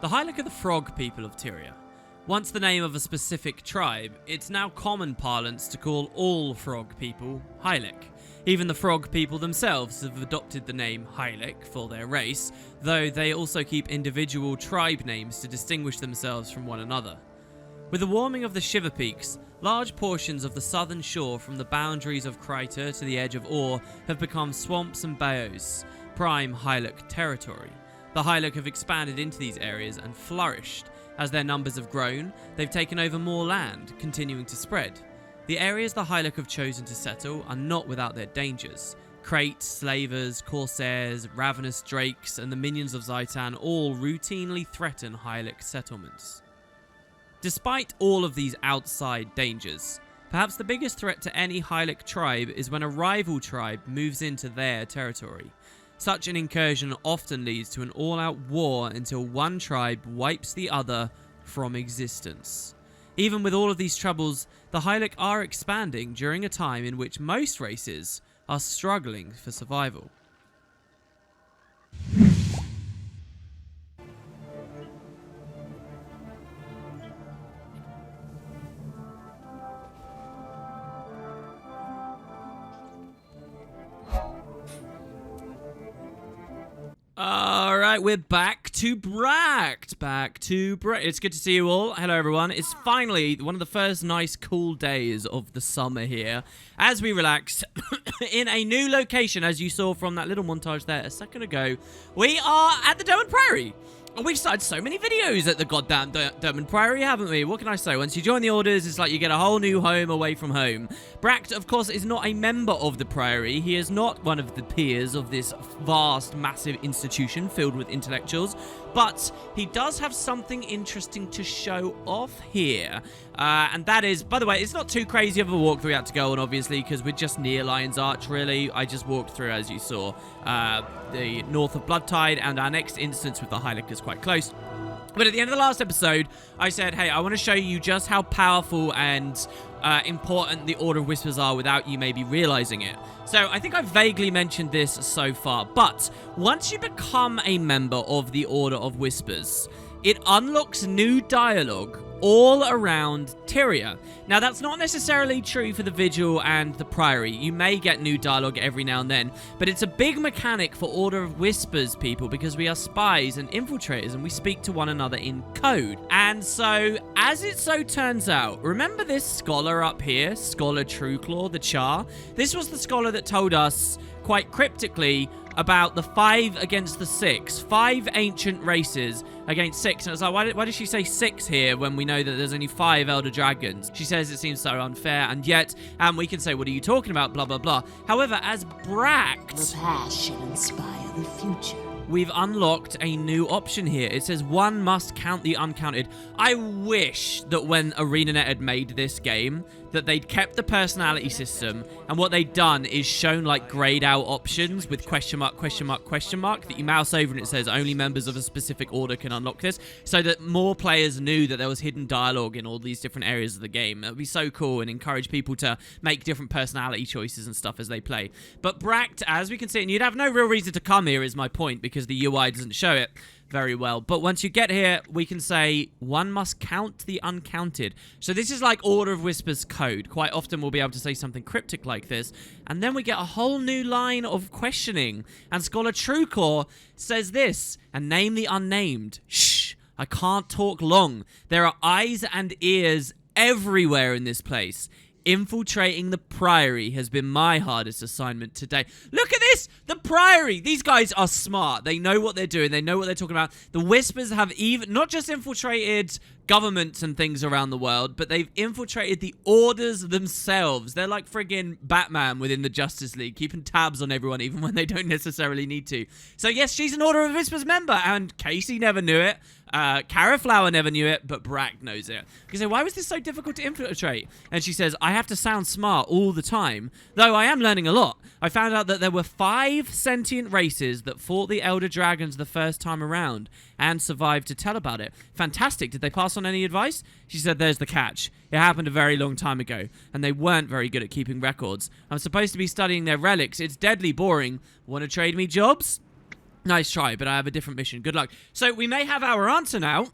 The Hylic are the frog people of Tyria. Once the name of a specific tribe, it's now common parlance to call all frog people Hylic. Even the frog people themselves have adopted the name Hylic for their race, though they also keep individual tribe names to distinguish themselves from one another. With the warming of the Shiver Peaks, large portions of the southern shore from the boundaries of Kryta to the edge of Ore have become swamps and bayous, prime Hylic territory. The Hylic have expanded into these areas and flourished. As their numbers have grown, they've taken over more land, continuing to spread. The areas the Hylic have chosen to settle are not without their dangers. Krayt, slavers, corsairs, ravenous drakes, and the minions of Zhaitan all routinely threaten Hylic settlements. Despite all of these outside dangers, perhaps the biggest threat to any Hylic tribe is when a rival tribe moves into their territory. Such an incursion often leads to an all-out war until one tribe wipes the other from existence. Even with all of these troubles, the Hylic are expanding during a time in which most races are struggling for survival. Alright, we're back to Bract. It's good to see you all. Hello, everyone. It's finally one of the first nice, cool days of the summer here as we relax in a new location, as you saw from that little montage there a second ago. We are at the Derwent Priory. And we've started so many videos at the goddamn Derwent Priory, haven't we? What can I say? Once you join the orders, it's like you get a whole new home away from home. Bract, of course, is not a member of the Priory. He is not one of the peers of this vast, massive institution filled with intellectuals. But he does have something interesting to show off here. And that is, by the way, it's not too crazy of a walkthrough we had to go on, obviously, because we're just near Lion's Arch, really. I just walked through, as you saw, the north of Bloodtide, and our next instance with the Hylic is quite close. But at the end of the last episode, I said, hey, I want to show you just how powerful and important the Order of Whispers are without you maybe realizing it. So I think I've vaguely mentioned this so far, but once you become a member of the Order of Whispers, it unlocks new dialogue all around Tyria. Now, that's not necessarily true for the Vigil and the Priory. You may get new dialogue every now and then, but it's a big mechanic for Order of Whispers people because we are spies and infiltrators and we speak to one another in code. And so, as it so turns out, remember this scholar up here, Scholar Trueclaw, the Char? This was the scholar that told us quite cryptically about the 5 against the 6. 5 ancient races against 6. And I was like, why did she say 6 here when we know that there's only 5 Elder Dragons? She says it seems so unfair, and yet, we can say, what are you talking about, blah, blah, blah. However, as Bract, the past should inspire the future. We've unlocked a new option here. It says one must count the uncounted. I wish that when ArenaNet had made this game, that they'd kept the personality system, and what they'd done is shown like grayed out options with question mark, question mark, question mark, that you mouse over and it says only members of a specific order can unlock this, so that more players knew that there was hidden dialogue in all these different areas of the game. It would be so cool and encourage people to make different personality choices and stuff as they play. But Bract, as we can see, and you'd have no real reason to come here is my point, because the UI doesn't show it very well. But once you get here, we can say one must count the uncounted. So this is like Order of Whispers code. Quite often we'll be able to say something cryptic like this, and then we get a whole new line of questioning. And Scholar Trueclaw says this, and name the unnamed. Shh, I can't talk long. There are eyes and ears everywhere in this place. Infiltrating the Priory has been my hardest assignment today. Look at this! The Priory! These guys are smart. They know what they're doing. They know what they're talking about. The Whispers have even not just infiltrated governments and things around the world, but they've infiltrated the orders themselves. They're like friggin' Batman within the Justice League, keeping tabs on everyone even when they don't necessarily need to. So yes, she's an Order of Whispers member, and Casey never knew it. Caraflower never knew it, but Bract knows it. You say, why was this so difficult to infiltrate? And she says, I have to sound smart all the time, though I am learning a lot. I found out that there were 5 sentient races that fought the Elder Dragons the first time around and survived to tell about it. Fantastic. Did they pass on any advice? She said, there's the catch. It happened a very long time ago, and they weren't very good at keeping records. I'm supposed to be studying their relics. It's deadly boring. Want to trade me jobs? Nice try, but I have a different mission. Good luck. So we may have our answer now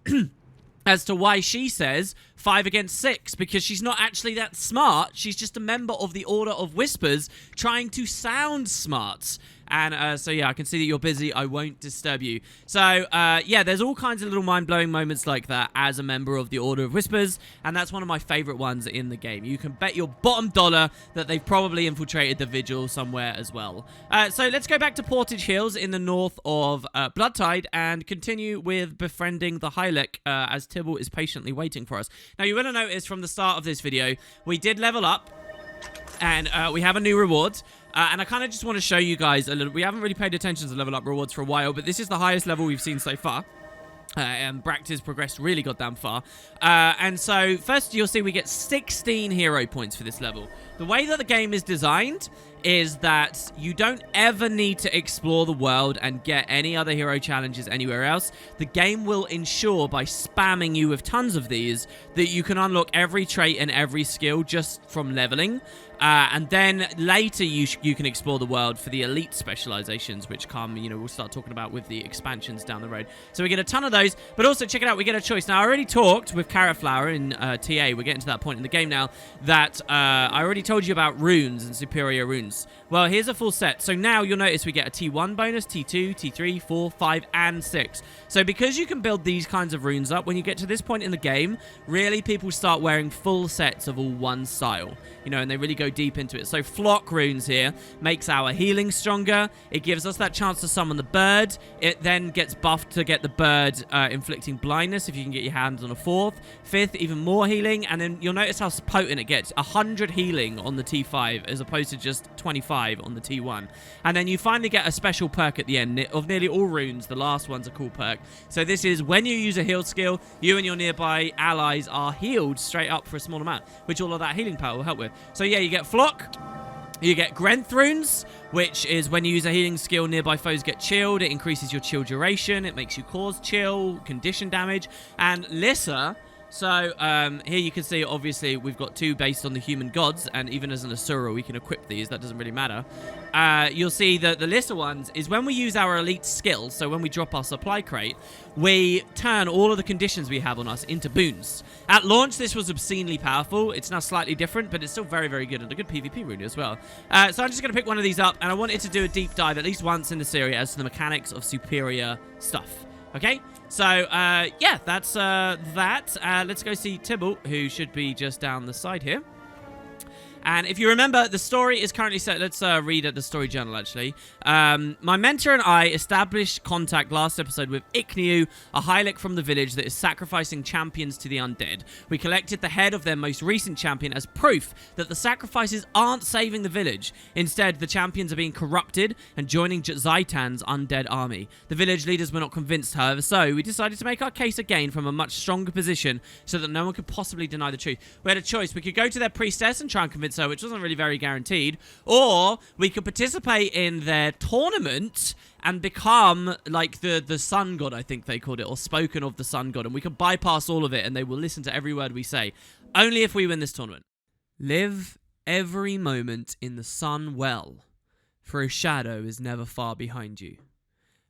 as to why she says 5 against 6, because she's not actually that smart. She's just a member of the Order of Whispers trying to sound smart. And so, yeah, I can see that you're busy. I won't disturb you. So, yeah, there's all kinds of little mind-blowing moments like that as a member of the Order of Whispers, and that's one of my favorite ones in the game. You can bet your bottom dollar that they've probably infiltrated the Vigil somewhere as well. So let's go back to Portage Hills in the north of Bloodtide and continue with befriending the Hylek as Tibble is patiently waiting for us. Now, you will have noticed from the start of this video, we did level up, and we have a new reward. And I kind of just want to show you guys a little. We haven't really paid attention to level up rewards for a while, but this is the highest level we've seen so far. And Bract has progressed really goddamn far. And so, first you'll see we get 16 hero points for this level. The way that the game is designed is that you don't ever need to explore the world and get any other hero challenges anywhere else. The game will ensure by spamming you with tons of these that you can unlock every trait and every skill just from leveling. And then later you can explore the world for the elite specializations, which come, you know, we'll start talking about with the expansions down the road. So we get a ton of those, but also check it out, we get a choice. Now, I already talked with Carrot Flower in TA, we're getting to that point in the game now, that I already told you about runes and superior runes. Well, here's a full set. So now you'll notice we get a T1 bonus, T2, T3, 4, 5, and 6. So because you can build these kinds of runes up, when you get to this point in the game, really people start wearing full sets of all one style. You know, and they really go deep into it. So flock runes here makes our healing stronger. It gives us that chance to summon the bird. It then gets buffed to get the bird inflicting blindness if you can get your hands on a 4th. 5th, even more healing. And then you'll notice how potent it gets. 100 healing on the T5 as opposed to just 25 on the T1. And then you finally get a special perk at the end. Of nearly all runes, the last one's a cool perk. So this is when you use a heal skill, you and your nearby allies are healed straight up for a small amount, which all of that healing power will help with. So yeah, you get Flock, you get Grenth runes, which is when you use a healing skill, nearby foes get chilled. It increases your chill duration. It makes you cause chill, condition damage. And Lissa, so here you can see, obviously, we've got 2 based on the human gods, and even as an Asura, we can equip these. That doesn't really matter. You'll see that the Lissa ones is when we use our elite skill, so when we drop our supply crate, we turn all of the conditions we have on us into boons. At launch, this was obscenely powerful. It's now slightly different, but it's still very, very good, and a good PvP rune as well. So I'm just going to pick one of these up, and I wanted to do a deep dive at least once in the series as to the mechanics of superior stuff. Okay, so, yeah, that's that. Let's go see Tibble, who should be just down the side here. And if you remember, the story is currently set. Let's read at the story journal, actually. My mentor and I established contact last episode with Ikniu, a Hylek from the village that is sacrificing champions to the undead. We collected the head of their most recent champion as proof that the sacrifices aren't saving the village. Instead, the champions are being corrupted and joining Zaitan's undead army. The village leaders were not convinced, however, so we decided to make our case again from a much stronger position so that no one could possibly deny the truth. We had a choice. We could go to their priestess and try and convince her, which wasn't really very guaranteed, or we could participate in their tournament and become like the sun god, I think they called it, or spoken of the sun god, and we could bypass all of it and they will listen to every word we say. Only if we win this tournament. Live every moment in the sun well, for a shadow is never far behind you.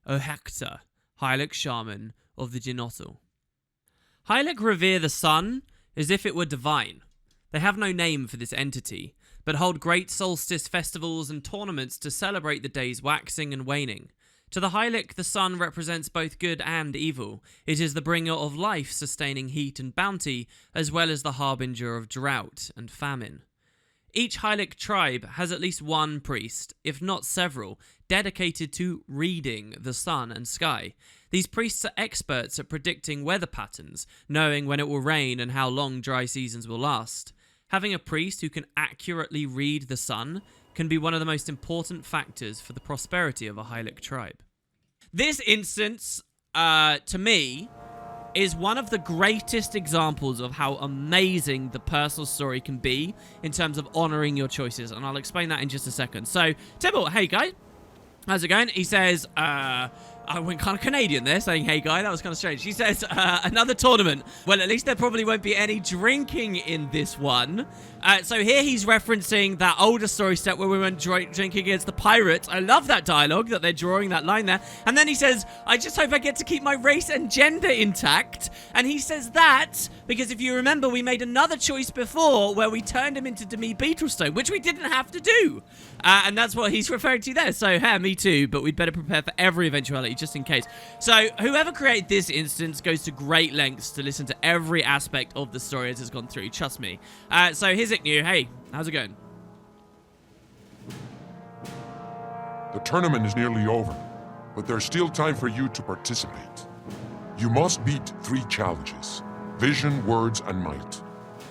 O Hector, Hylek shaman of the Ecolotl. Hylek revere the sun as if it were divine. They have no name for this entity, but hold great solstice festivals and tournaments to celebrate the day's waxing and waning. To the Hylek, the sun represents both good and evil. It is the bringer of life, sustaining heat and bounty, as well as the harbinger of drought and famine. Each Hylek tribe has at least one priest, if not several, dedicated to reading the sun and sky. These priests are experts at predicting weather patterns, knowing when it will rain and how long dry seasons will last. Having a priest who can accurately read the sun can be one of the most important factors for the prosperity of a Hylek tribe. This instance, to me, is one of the greatest examples of how amazing the personal story can be in terms of honoring your choices, and I'll explain that in just a second. So, Tibble, hey guy, how's it going? He says, I went kind of Canadian there, saying, hey, guy. That was kind of strange. She says, another tournament. Well, at least there probably won't be any drinking in this one. So here he's referencing that older story set where we went drinking against the pirates. I love that dialogue, that they're drawing that line there. And then he says, I just hope I get to keep my race and gender intact. And he says that because if you remember, we made another choice before where we turned him into Demi Beetlestone, which we didn't have to do. And that's what he's referring to there. So, hey, me too, but we'd better prepare for every eventuality just in case. So, whoever created this instance goes to great lengths to listen to every aspect of the story as it's gone through. Trust me. So, here's Icknew. Hey, how's it going? The tournament is nearly over, but there's still time for you to participate. You must beat 3 challenges: vision, words, and might.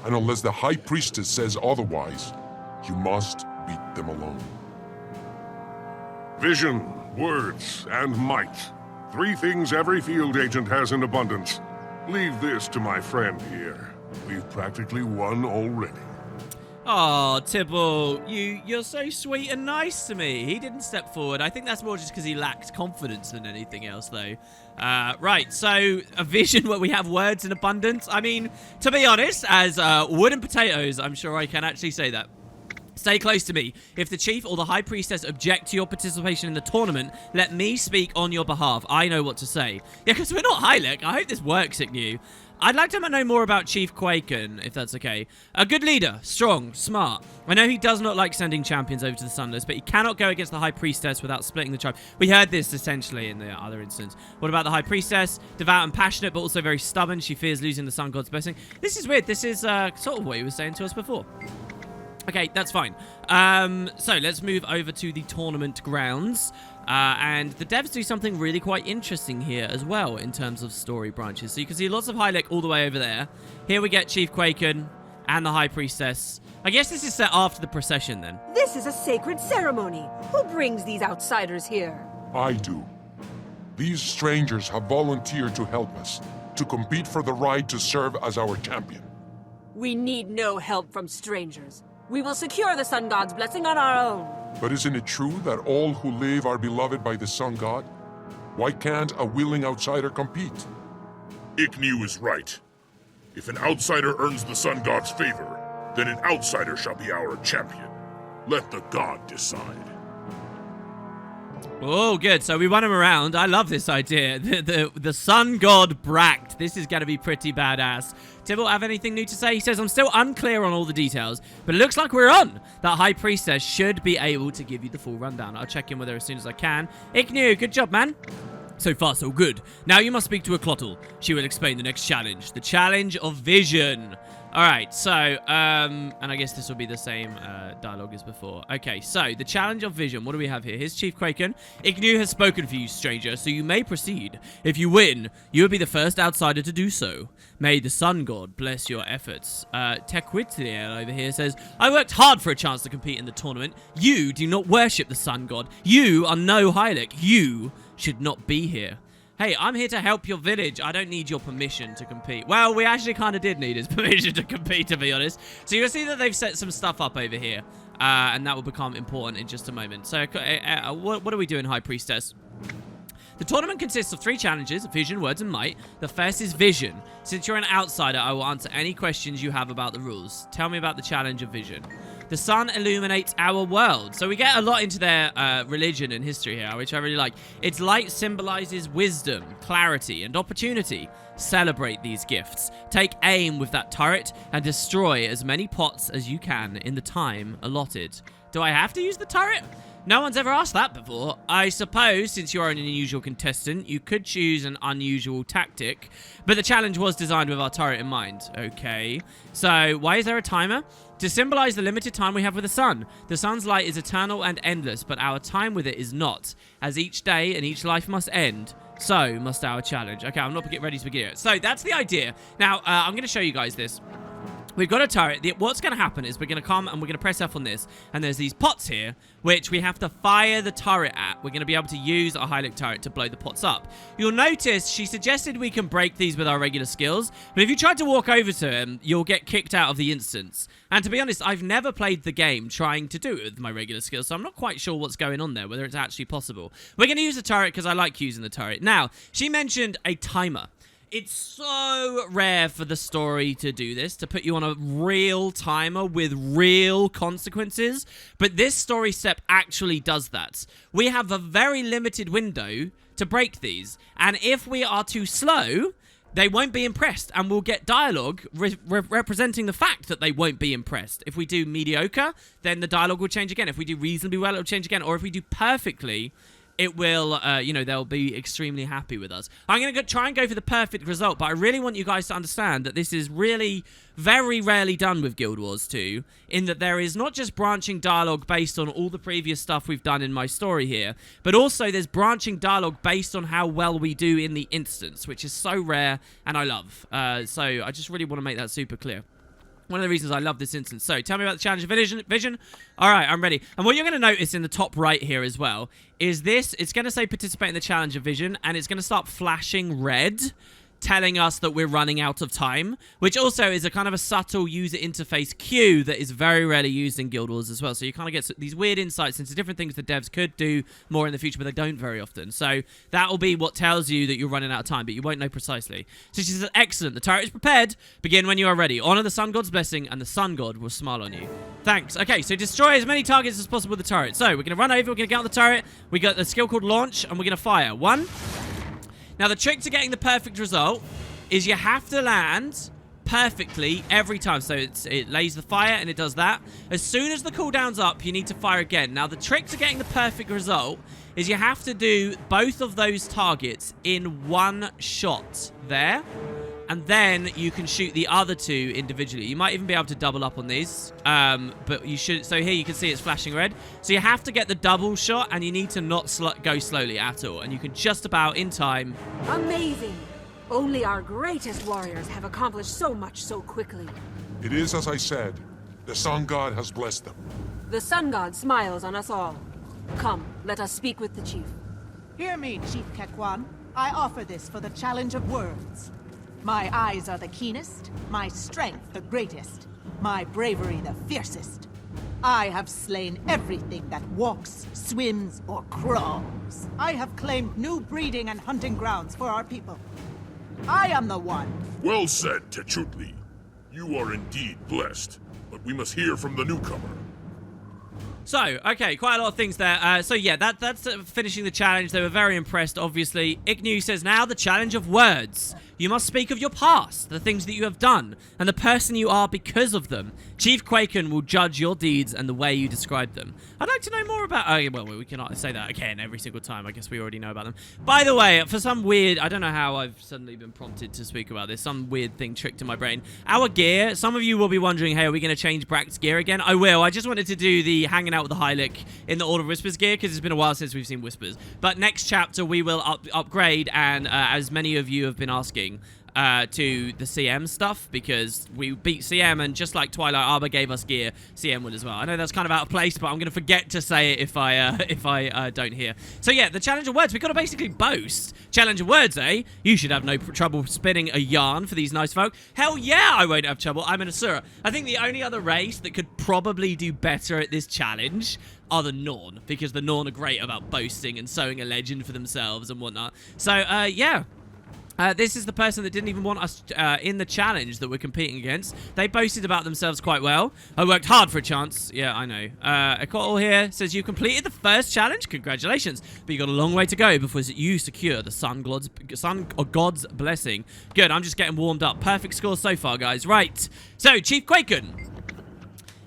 And unless the High Priestess says otherwise, you must beat them alone. Vision, words, and might. 3 things every field agent has in abundance. Leave this to my friend here. We've practically won already. Oh, Tibble, you're so sweet and nice to me. He didn't step forward. I think that's more just because he lacked confidence than anything else, though. Right, so a vision where we have words in abundance. I mean, to be honest, as wood and potatoes, I'm sure I can actually say that. Stay close to me. If the chief or the high priestess object to your participation in the tournament, let me speak on your behalf. I know what to say. Yeah, because we're not Hylek. I hope this works, Icknew. I'd like to know more about Chief Quaken, if that's okay. A good leader, strong, smart. I know he does not like sending champions over to the Sunless, but he cannot go against the High Priestess without splitting the tribe. We heard this essentially in the other instance. What about the High Priestess? Devout and passionate, but also very stubborn. She fears losing the Sun God's blessing. This is weird. This is sort of what he was saying to us before. Okay, that's fine. So let's move over to the tournament grounds. And the devs do something really quite interesting here as well in terms of story branches. So you can see lots of Hylek all the way over there. Here we get Chief Quaken and the High Priestess. I guess this is set after the procession then. This is a sacred ceremony. Who brings these outsiders here? I do. These strangers have volunteered to help us, to compete for the right to serve as our champion. We need no help from strangers. We will secure the Sun God's blessing on our own. But isn't it true that all who live are beloved by the Sun God? Why can't a willing outsider compete? Icknew is right. If an outsider earns the Sun God's favor, then an outsider shall be our champion. Let the God decide. Oh, good. So we won him around. I love this idea. The Sun God Bract. This is going to be pretty badass. Tibble, have anything new to say? He says, I'm still unclear on all the details, but it looks like we're on. That High Priestess should be able to give you the full rundown. I'll check in with her as soon as I can. Icknew, good job, man. So far, so good. Now you must speak to Ecolotl. She will explain the next challenge. The challenge of vision. Alright, so, and I guess this will be the same dialogue as before. Okay, so, the challenge of vision. What do we have here? Here's Chief Quaken. Icknew has spoken for you, stranger, so you may proceed. If you win, you will be the first outsider to do so. May the Sun God bless your efforts. Tequitiel over here says, I worked hard for a chance to compete in the tournament. You do not worship the Sun God. You are no Hylek. You should not be here. Hey, I'm here to help your village. I don't need your permission to compete. Well, we actually kind of did need his permission to compete, to be honest. So you'll see that they've set some stuff up over here. And that will become important in just a moment. So what are we doing, High Priestess? The tournament consists of 3 challenges, vision, words, and might. The first is vision. Since you're an outsider, I will answer any questions you have about the rules. Tell me about the challenge of vision. The sun illuminates our world. So we get a lot into their religion and history here, which I really like. Its light symbolizes wisdom, clarity, and opportunity. Celebrate these gifts. Take aim with that turret and destroy as many pots as you can in the time allotted. Do I have to use the turret? No one's ever asked that before. I suppose, since you're an unusual contestant, you could choose an unusual tactic, but the challenge was designed with our turret in mind. Okay, so why is there a timer? To symbolize the limited time we have with the sun. The sun's light is eternal and endless, but our time with it is not. As each day and each life must end, so must our challenge. Okay, I'm not ready to begin it. So that's the idea. Now, I'm going to show you guys this. We've got a turret. What's going to happen is we're going to come and we're going to press F on this. And there's these pots here, which we have to fire the turret at. We're going to be able to use our High-Look turret to blow the pots up. You'll notice she suggested we can break these with our regular skills. But if you try to walk over to him, you'll get kicked out of the instance. And to be honest, I've never played the game trying to do it with my regular skills. So I'm not quite sure what's going on there, whether it's actually possible. We're going to use the turret because I like using the turret. Now, she mentioned a timer. It's so rare for the story to do this, to put you on a real timer with real consequences. But this story step actually does that. We have a very limited window to break these. And if we are too slow, they won't be impressed. And we'll get dialogue representing the fact that they won't be impressed. If we do mediocre, then the dialogue will change again. If we do reasonably well, it will change again. Or if we do perfectly, it will, you know, they'll be extremely happy with us. I'm going to try and go for the perfect result, but I really want you guys to understand that this is really very rarely done with Guild Wars 2, in that there is not just branching dialogue based on all the previous stuff we've done in my story here, but also there's branching dialogue based on how well we do in the instance, which is so rare and I love. So I just really want to make that super clear. One of the reasons I love this instance. So, tell me about the challenge of vision. All right, I'm ready. And what you're going to notice in the top right here as well is this. It's going to say participate in the challenge of vision, and it's going to start flashing red, telling us that we're running out of time, which also is a kind of a subtle user interface cue that is very rarely used in Guild Wars as well. So you kind of get these weird insights into different things the devs could do more in the future, but they don't very often. So that will be what tells you that you're running out of time, but you won't know precisely. So she says, excellent, the turret is prepared. Begin when you are ready. Honor the Sun God's blessing, and the Sun God will smile on you. Thanks. Okay, so destroy as many targets as possible with the turret. So we're going to run over, we're going to get on the turret. We got a skill called launch, and we're going to fire. 1. Now, the trick to getting the perfect result is you have to land perfectly every time. So it lays the fire and it does that. As soon as the cooldown's up, you need to fire again. Now, the trick to getting the perfect result is you have to do both of those targets in one shot there. And then you can shoot the other 2 individually. You might even be able to double up on these. But you should... So here you can see it's flashing red. So you have to get the double shot, and you need to not go slowly at all. And you can just about, in time... Amazing! Only our greatest warriors have accomplished so much so quickly. It is as I said. The Sun God has blessed them. The Sun God smiles on us all. Come, let us speak with the chief. Hear me, Chief Kekwan. I offer this for the challenge of words. My eyes are the keenest, my strength the greatest, my bravery the fiercest. I have slain everything that walks, swims, or crawls. I have claimed new breeding and hunting grounds for our people. I am the one. Well said, Techutli. You are indeed blessed, but we must hear from the newcomer. So, okay, quite a lot of things there. So, yeah, that's finishing the challenge. They were very impressed, obviously. Ignu says, now the challenge of words. You must speak of your past, the things that you have done, and the person you are because of them. Chief Quaken will judge your deeds and the way you describe them. I'd like to know more about... well, we cannot say that again every single time. I guess we already know about them. By the way, for some weird... I don't know how I've suddenly been prompted to speak about this. Some weird thing tricked in my brain. Our gear, some of you will be wondering, hey, are we going to change Brack's gear again? I will. I just wanted to do the hanging out with the High-Look in the Order of Whispers gear, because it's been a while since we've seen Whispers. But next chapter, we will upgrade, and as many of you have been asking... to the CM stuff, because we beat CM, and just like Twilight Arbor gave us gear, CM will as well. I know that's kind of out of place, but I'm going to forget to say it if I don't hear. So yeah, the challenge of words, we've got to basically boast. Challenge of words, eh? You should have no trouble spinning a yarn for these nice folk. Hell yeah, I won't have trouble. I'm an Asura. I think the only other race that could probably do better at this challenge are the Norn, because the Norn are great about boasting and sowing a legend for themselves and whatnot. So, yeah. This is the person that didn't even want us in the challenge that we're competing against. They boasted about themselves quite well. I worked hard for a chance. Yeah, I know. Ecolotl here says you completed the first challenge. Congratulations. But you got a long way to go before you secure the Sun God's blessing. Good, I'm just getting warmed up. Perfect score so far, guys. Right. So, Chief Quaken.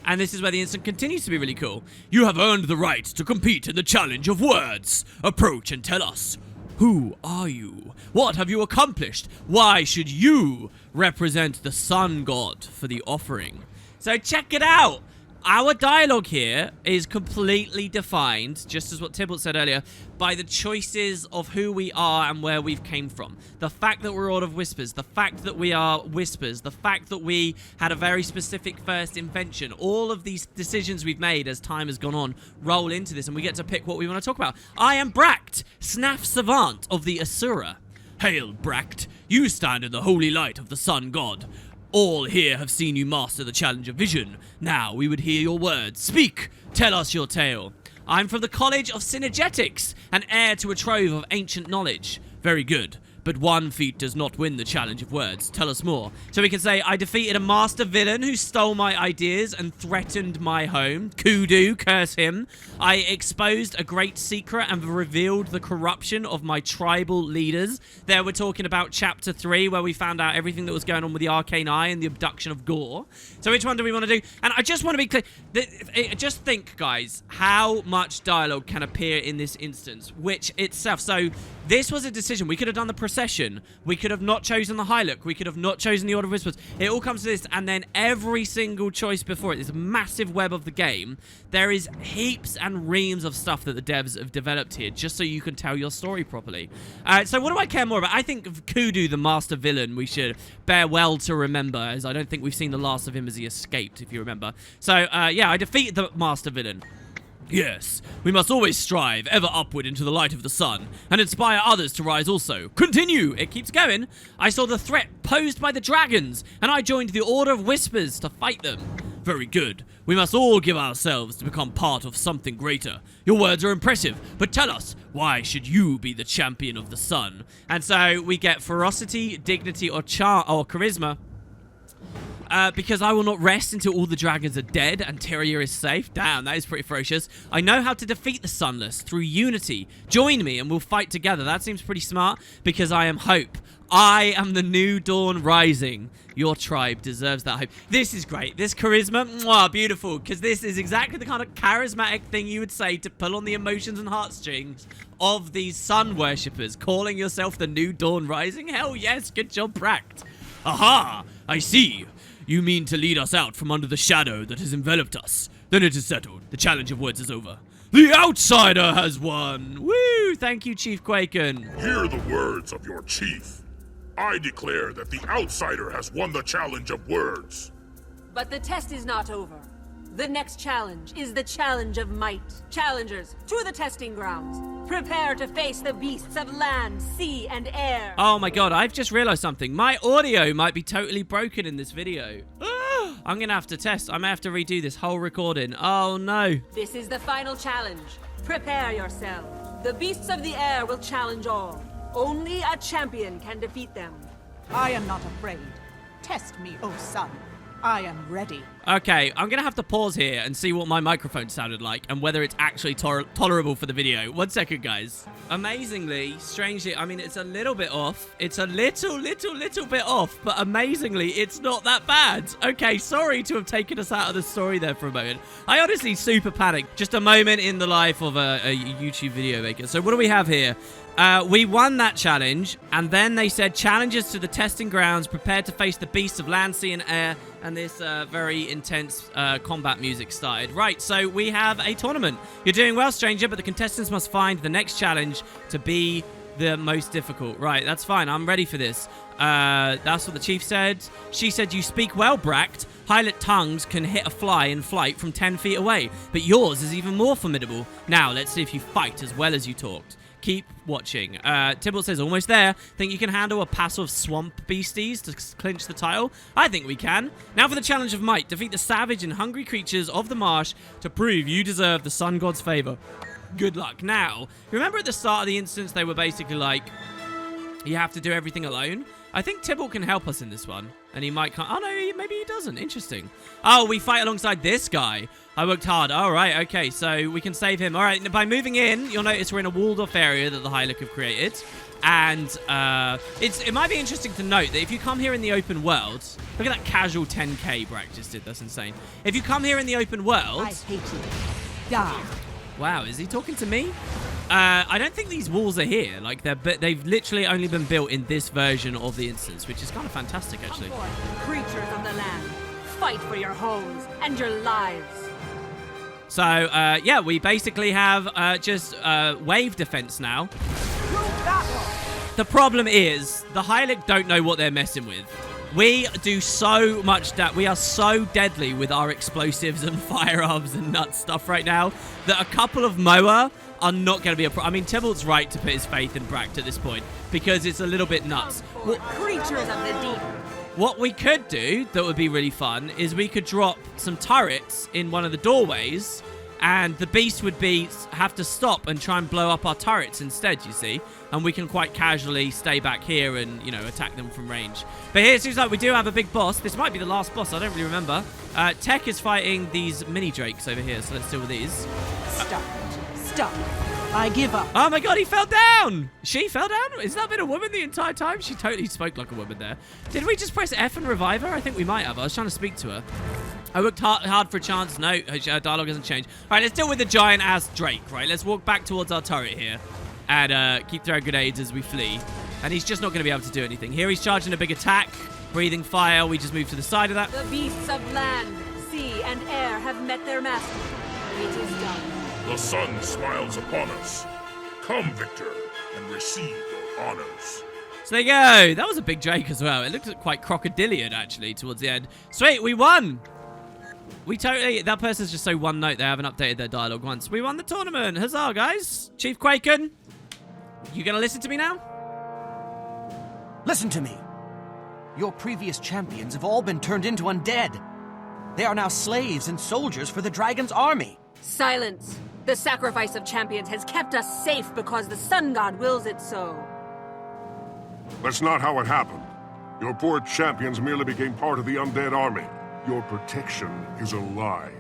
And this is where the instant continues to be really cool. You have earned the right to compete in the challenge of words. Approach and tell us. Who are you? What have you accomplished? Why should you represent the Sun God for the offering? So check it out. Our dialogue here is completely defined, just as what Tybalt said earlier, by the choices of who we are and where we've came from. The fact that we're Order of Whispers, the fact that we are Whispers, the fact that we had a very specific first invention, all of these decisions we've made as time has gone on roll into this, and we get to pick what we want to talk about. I am Bract, Snaf Savant of the Asura. Hail, Bract, you stand in the holy light of the Sun God. All here have seen you master the challenge of vision. Now we would hear your words. Speak! Tell us your tale. I'm from the College of Synergetics, an heir to a trove of ancient knowledge. Very good. But one feat does not win the challenge of words. Tell us more. So we can say, I defeated a master villain who stole my ideas and threatened my home. Kudu, curse him. I exposed a great secret and revealed the corruption of my tribal leaders. There we're talking about chapter 3, where we found out everything that was going on with the Arcane Eye and the abduction of Gore. So which one do we want to do? And I just want to be clear. Just think, guys, how much dialogue can appear in this instance, which itself. So this was a decision. We could have done the procession. We could have not chosen the High-Look. We could have not chosen the Order of Whispers. It all comes to this, and then every single choice before it, this massive web of the game, there is heaps and reams of stuff that the devs have developed here, just so you can tell your story properly. So what do I care more about? I think of Kudu, the master villain, we should bear well to remember, as I don't think we've seen the last of him as he escaped, if you remember. So, yeah, I defeated the master villain. Yes, we must always strive ever upward into the light of the sun and inspire others to rise also. Continue! It keeps going. I saw the threat posed by the dragons, and I joined the Order of Whispers to fight them. Very good. We must all give ourselves to become part of something greater. Your words are impressive, but tell us, why should you be the champion of the sun? And so we get ferocity, dignity, or charisma. Because I will not rest until all the dragons are dead and Tyria is safe. Damn, that is pretty ferocious. I know how to defeat the Sunless through unity. Join me and we'll fight together. That seems pretty smart because I am hope. I am the new dawn rising. Your tribe deserves that hope. This is great. This charisma, mwah, beautiful. Because this is exactly the kind of charismatic thing you would say to pull on the emotions and heartstrings of these sun worshippers. Calling yourself the new dawn rising? Hell yes, good job, Bract. Aha, I see. You mean to lead us out from under the shadow that has enveloped us. Then it is settled. The challenge of words is over. The outsider has won! Woo! Thank you, Chief Quaken. Hear the words of your chief. I declare that the outsider has won the challenge of words. But the test is not over. The next challenge is the challenge of might. Challengers, to the testing grounds. Prepare to face the beasts of land, sea, and air. Oh my god, I've just realized something. My audio might be totally broken in this video. I'm gonna have to test. I may have to redo this whole recording. Oh no. This is the final challenge. Prepare yourself. The beasts of the air will challenge all. Only a champion can defeat them. I am not afraid. Test me, O sun. I am ready. Okay, I'm gonna have to pause here and see what my microphone sounded like and whether it's actually tolerable for the video. 1 second, guys. Amazingly, strangely, I mean, it's a little bit off. It's a little bit off, but amazingly, it's not that bad. Okay, sorry to have taken us out of the story there for a moment. I honestly super panicked. Just a moment in the life of a YouTube video maker. So what do we have here? We won that challenge, and then they said challenges to the testing grounds, prepared to face the beasts of land, sea, and air, and this very intense combat music started. Right, so we have a tournament. You're doing well, stranger, but the contestants must find the next challenge to be the most difficult. Right, that's fine. I'm ready for this. That's what the chief said. She said, you speak well, Bract. Pilot tongues can hit a fly in flight from 10 feet away, but yours is even more formidable. Now, let's see if you fight as well as you talked. Keep watching. Tybalt says, almost there. Think you can handle a pass of swamp beasties to clinch the title? I think we can. Now for the challenge of might. Defeat the savage and hungry creatures of the marsh to prove you deserve the sun god's favor. Good luck. Now, remember at the start of the instance, they were basically like, you have to do everything alone? I think Tybalt can help us in this one. And he might come... Oh, no, maybe he doesn't. Interesting. Oh, we fight alongside this guy. I worked hard. All right, okay. So we can save him. All right, by moving in, you'll notice we're in a walled-off area that the High-Look have created. And it might be interesting to note that if you come here in the open world... Look at that casual 10k Brack just did. That's insane. If you come here in the open world... I hate you. Die. Wow, is he talking to me? I don't think these walls are here. Like, they've literally only been built in this version of the instance, which is kind of fantastic, actually. Come forth, creatures of the land. fight for your homes and your lives. So, yeah, we basically have just wave defense now. The problem is, the Hylic don't know what they're messing with. We do so much that we are so deadly with our explosives and firearms and nuts stuff right now that a couple of Moa are not going to be a problem. I mean, Tybalt's right to put his faith in Bract at this point because it's a little bit nuts. Creatures of the deep. What we could do that would be really fun is we could drop some turrets in one of the doorways and the beast would have to stop and try and blow up our turrets instead, you see? And we can quite casually stay back here and, you know, attack them from range. But here it seems like we do have a big boss. This might be the last boss. I don't really remember. Tech is fighting these mini drakes over here, so let's deal with these. Stop. Stop. I give up. Oh my god, he fell down! She fell down? Has that been a woman the entire time? She totally spoke like a woman there. Did we just press F and revive her? I think we might have. I was trying to speak to her. I worked hard for a chance. No, her dialogue hasn't changed. All right, let's deal with the giant ass Drake, right? Let's walk back towards our turret here and keep throwing grenades as we flee. And he's just not going to be able to do anything. Here he's charging a big attack, breathing fire. We just move to the side of that. The beasts of land, sea, and air have met their master. It is done. The sun smiles upon us. Come, Victor, and receive your honors. So there you go. That was a big Drake as well. It looked quite crocodilian, actually, towards the end. Sweet, we won! We totally... That person's just so one note. They haven't updated their dialogue once. We won the tournament. Huzzah, guys. Chief Quaken, you gonna listen to me now? Listen to me. Your previous champions have all been turned into undead. They are now slaves and soldiers for the dragon's army. Silence. The sacrifice of champions has kept us safe because the sun god wills it so. That's not how it happened. Your poor champions merely became part of the undead army. Your protection is a lie.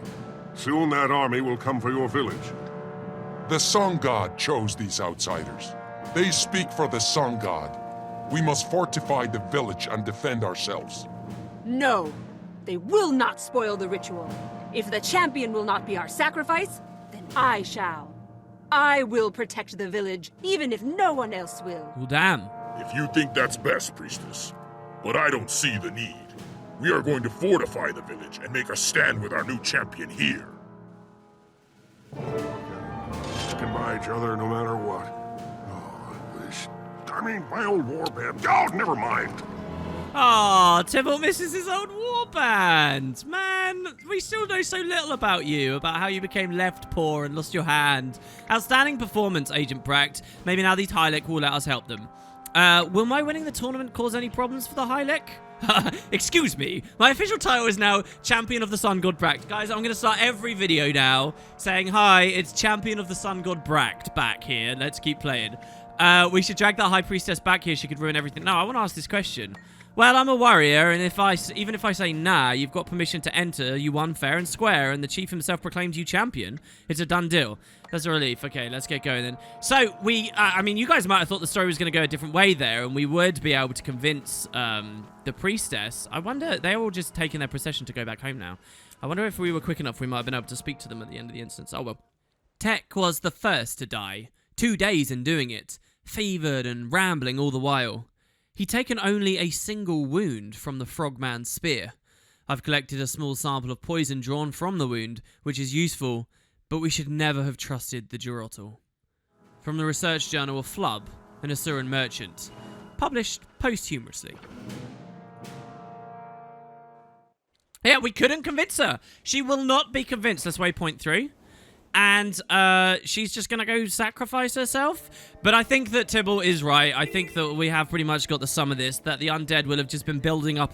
Soon that army will come for your village. The Sun God chose these outsiders. They speak for the Sun God. We must fortify the village and defend ourselves. No. They will not spoil the ritual. If the champion will not be our sacrifice, then I shall. I will protect the village, even if no one else will. Well, damn. If you think that's best, Priestess, but I don't see the need. We are going to fortify the village and make a stand with our new champion here. Sticking by each other no matter what. Oh, I wish. I mean, my old warband. Oh, never mind. Oh, Tybalt misses his old warband. Man, we still know so little about you, about how you became left poor and lost your hand. Outstanding performance, Agent Bract. Maybe now these Hylic will let us help them. Will my winning the tournament cause any problems for the Hylic? Excuse me. My official title is now Champion of the Sun God Bract. Guys, I'm going to start every video now saying, hi, it's Champion of the Sun God Bract back here. Let's keep playing. We should drag that High Priestess back here. She could ruin everything. No, I want to ask this question. Well, I'm a warrior, and even if I say nah, you've got permission to enter. You won fair and square, and the chief himself proclaimed you champion. It's a done deal. That's a relief. Okay, let's get going then. So, I mean, you guys might have thought the story was going to go a different way there, and we would be able to convince the priestess. I wonder, they're all just taking their procession to go back home now. I wonder if we were quick enough, we might have been able to speak to them at the end of the instance. Oh, well. Tech was the first to die. 2 days in doing it. Fevered and rambling all the while. He'd taken only a single wound from the frogman's spear. I've collected a small sample of poison drawn from the wound, which is useful, but we should never have trusted the Ecolotl. From the research journal of Flub, an Asuran merchant, published posthumously. Yeah, we couldn't convince her. She will not be convinced. That's waypoint 3. And she's just going to go sacrifice herself. But I think that Tybalt is right. I think that we have pretty much got the sum of this. That the undead will have just been building up.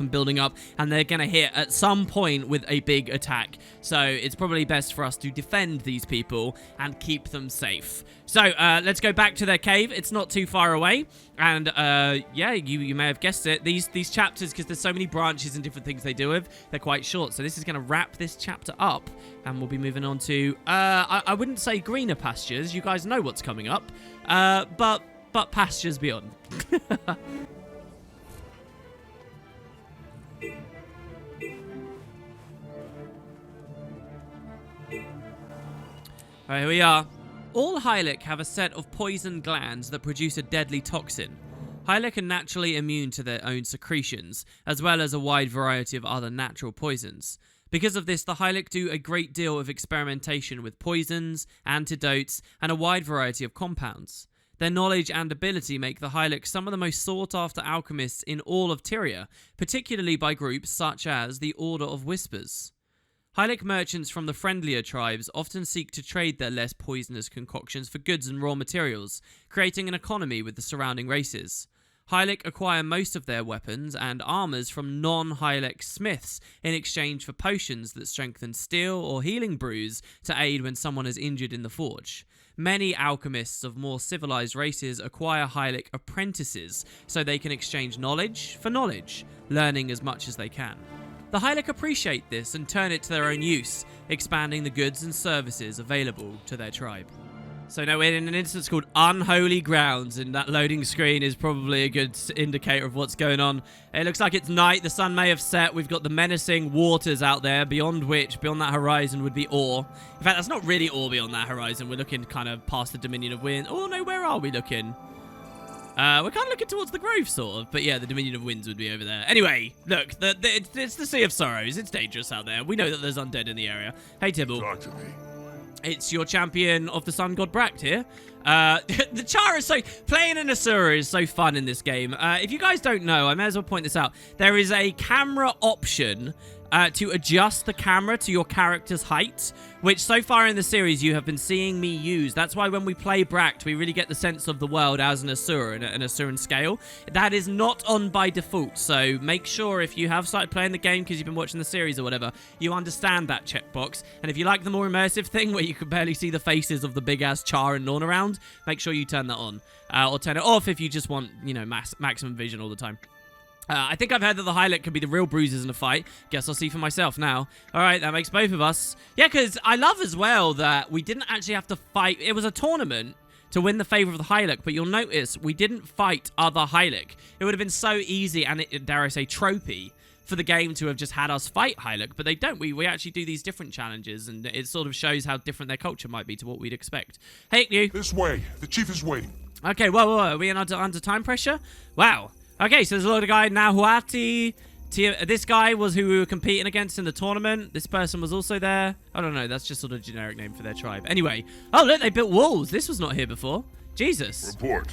And they're going to hit at some point with a big attack. So it's probably best for us to defend these people and keep them safe. So let's go back to their cave. It's not too far away. And yeah, you may have guessed it. These chapters, because there's so many branches and different things they deal with, they're quite short. So this is going to wrap this chapter up. And we'll be moving on to, I wouldn't say greener pastures. You guys know what's coming up. But pastures beyond. Alright, here we are. All Hylic have a set of poison glands that produce a deadly toxin. Hylic are naturally immune to their own secretions, as well as a wide variety of other natural poisons. Because of this, the Hylic do a great deal of experimentation with poisons, antidotes, and a wide variety of compounds. Their knowledge and ability make the Hylic some of the most sought-after alchemists in all of Tyria, particularly by groups such as the Order of Whispers. Hylic merchants from the friendlier tribes often seek to trade their less poisonous concoctions for goods and raw materials, creating an economy with the surrounding races. Hylic acquire most of their weapons and armors from non-Hylic smiths in exchange for potions that strengthen steel or healing brews to aid when someone is injured in the forge. Many alchemists of more civilized races acquire Hylic apprentices so they can exchange knowledge for knowledge, learning as much as they can. The Hylic appreciate this and turn it to their own use, expanding the goods and services available to their tribe. So now we're in an instance called Unholy Grounds, and that loading screen is probably a good indicator of what's going on. It looks like it's night, the sun may have set, we've got the menacing waters out there, beyond that horizon would be ore. In fact, that's not really ore beyond that horizon, we're looking kind of past the Dominion of Wind. Oh no, where are we looking? We're kind of looking towards the Grove, sort of, but yeah, the Dominion of Winds would be over there. Anyway, look, it's the Sea of Sorrows, it's dangerous out there, we know that there's undead in the area. Hey Tibble. Talk to me. It's your champion of the Sun God Bract here. The Chara is so... Playing an Asura is so fun in this game. If you guys don't know, I may as well point this out. There is a camera option to adjust the camera to your character's height, which so far in the series you have been seeing me use. That's why when we play Bract, we really get the sense of the world as an Asura, an Asuran scale. That is not on by default, so make sure if you have started playing the game because you've been watching the series or whatever, you understand that checkbox. And if you like the more immersive thing where you can barely see the faces of the big-ass Char and Norn around, make sure you turn that on. Or turn it off if you just want, you know, maximum vision all the time. I think I've heard that the Hylic can be the real bruisers in a fight. Guess I'll see for myself now. Alright, that makes both of us. Yeah, because I love as well that we didn't actually have to fight. It was a tournament to win the favor of the Hylic, but you'll notice we didn't fight other Hylic. It would have been so easy and, dare I say, tropey for the game to have just had us fight Hylic, but they don't. We actually do these different challenges, and it sort of shows how different their culture might be to what we'd expect. Hey, Ignu. This way. The chief is waiting. Okay, whoa. Are we under time pressure? Wow. Okay, so there's a lot of guy, Nahuati. This guy was who we were competing against in the tournament. This person was also there. I don't know, that's just sort of a generic name for their tribe. Anyway. Oh, look, they built walls. This was not here before. Jesus. Report.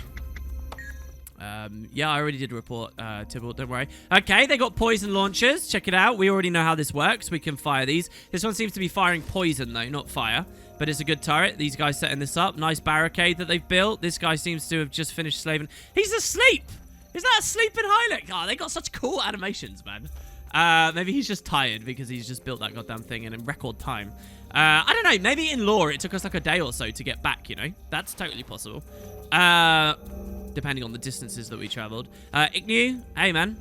Yeah, I already did report, Tybalt, don't worry. Okay, they got poison launchers. Check it out. We already know how this works. We can fire these. This one seems to be firing poison, though, not fire. But it's a good turret. These guys setting this up. Nice barricade that they've built. This guy seems to have just finished slaving. He's asleep! Is that a sleeping Hylic? Oh, they got such cool animations, man. Maybe he's just tired because he's just built that goddamn thing in record time. I don't know. Maybe in lore it took us like a day or so to get back, you know? That's totally possible. Depending on the distances that we traveled. Ignu, hey, man.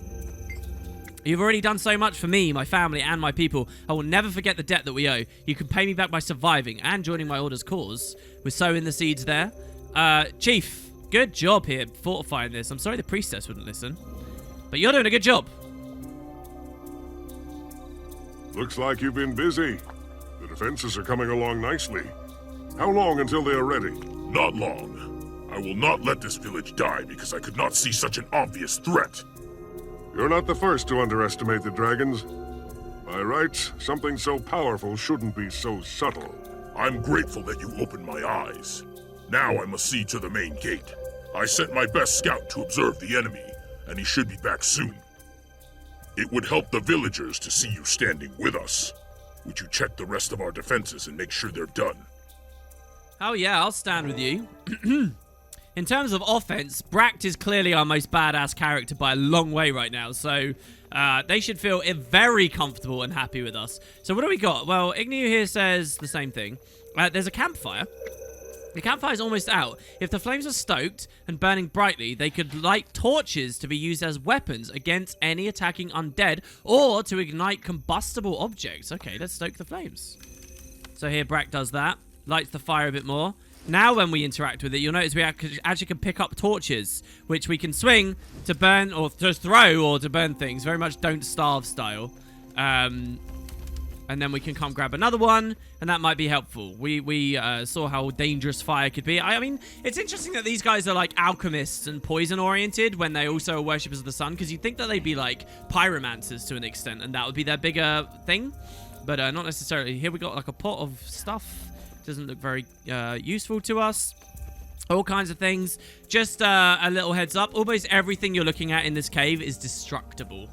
You've already done so much for me, my family, and my people. I will never forget the debt that we owe. You can pay me back by surviving and joining my order's cause. We're sowing the seeds there. Chief. Good job here fortifying this. I'm sorry the priestess wouldn't listen. But you're doing a good job. Looks like you've been busy. The defenses are coming along nicely. How long until they are ready? Not long. I will not let this village die because I could not see such an obvious threat. You're not the first to underestimate the dragons. By rights, something so powerful shouldn't be so subtle. I'm grateful that you opened my eyes. Now I must see to the main gate. I sent my best scout to observe the enemy, and he should be back soon. It would help the villagers to see you standing with us. Would you check the rest of our defenses and make sure they're done? Oh yeah, I'll stand with you. In terms of offense, Bract is clearly our most badass character by a long way right now, so they should feel very comfortable and happy with us. So what do we got? Well, Ignu here says the same thing. There's a campfire. The campfire is almost out. If the flames are stoked and burning brightly, they could light torches to be used as weapons against any attacking undead or to ignite combustible objects. Okay, let's stoke the flames. So here Brack does that. Lights the fire a bit more. Now when we interact with it, you'll notice we actually can pick up torches, which we can swing to burn or to throw or to burn things. Very much Don't Starve style. And then we can come grab another one, and that might be helpful. We saw how dangerous fire could be. I mean, it's interesting that these guys are like alchemists and poison-oriented when they also are worshippers of the sun, because you'd think that they'd be like pyromancers to an extent, and that would be their bigger thing. But not necessarily. Here we got like a pot of stuff. Doesn't look very useful to us. All kinds of things. Just a little heads up. Almost everything you're looking at in this cave is destructible.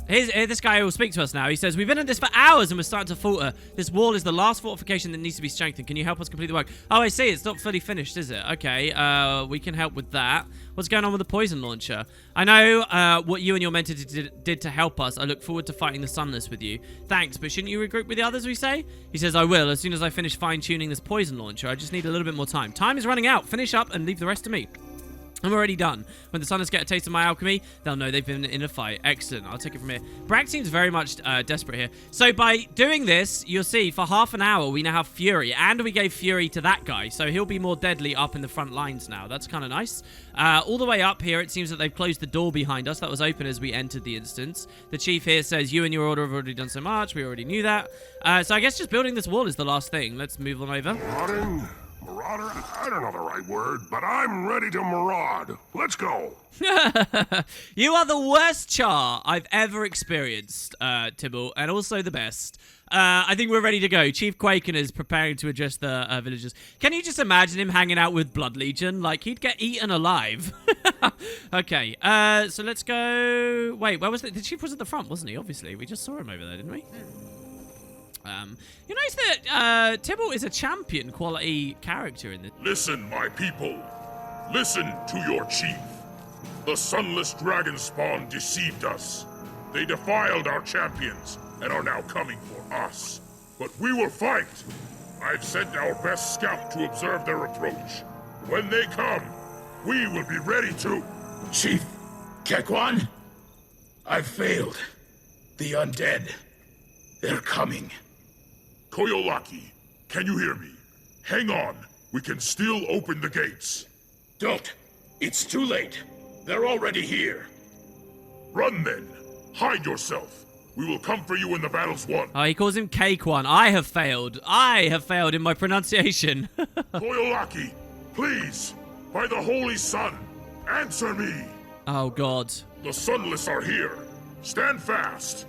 Here's this guy who will speak to us now. He says, we've been in this for hours and we're starting to falter. This wall is the last fortification that needs to be strengthened. Can you help us complete the work? Oh, I see. It's not fully finished, is it? Okay, we can help with that. What's going on with the poison launcher? I know what you and your mentor did to help us. I look forward to fighting the Sunless with you. Thanks, but shouldn't you regroup with the others, we say? He says, I will, as soon as I finish fine-tuning this poison launcher. I just need a little bit more time. Time is running out. Finish up and leave the rest to me. I'm already done. When the Sunless get a taste of my alchemy, they'll know they've been in a fight. Excellent. I'll take it from here. Bragg seems very much desperate here. So by doing this, you'll see, for half an hour, we now have Fury. And we gave Fury to that guy. So he'll be more deadly up in the front lines now. That's kind of nice. All the way up here, it seems that they've closed the door behind us. That was open as we entered the instance. The chief here says, you and your order have already done so much. We already knew that. So I guess just building this wall is the last thing. Let's move on over. Marauder? I don't know the right word, but I'm ready to maraud. Let's go. You are the worst Char I've ever experienced, Tibble, and also the best. I think we're ready to go. Chief Quaken is preparing to address the villagers. Can you just imagine him hanging out with Blood Legion? Like, he'd get eaten alive. Okay, so let's go... Wait, where was the chief? Was at the front, wasn't he? Obviously, we just saw him over there, didn't we? You notice that Tibble is a champion quality character in this. Listen, my people. Listen to your chief. The Sunless Dragon Spawn deceived us. They defiled our champions and are now coming for us. But we will fight. I've sent our best scout to observe their approach. When they come, we will be ready to... Chief Kekwan? I've failed. The undead. They're coming. Koyolaki, can you hear me? Hang on. We can still open the gates. Don't. It's too late. They're already here. Run then. Hide yourself. We will come for you when the battle's won. Oh, he calls him Cakewon. I have failed. I have failed in my pronunciation. Koyolaki, please, by the Holy Sun, answer me. Oh, God. The Sunless are here. Stand fast.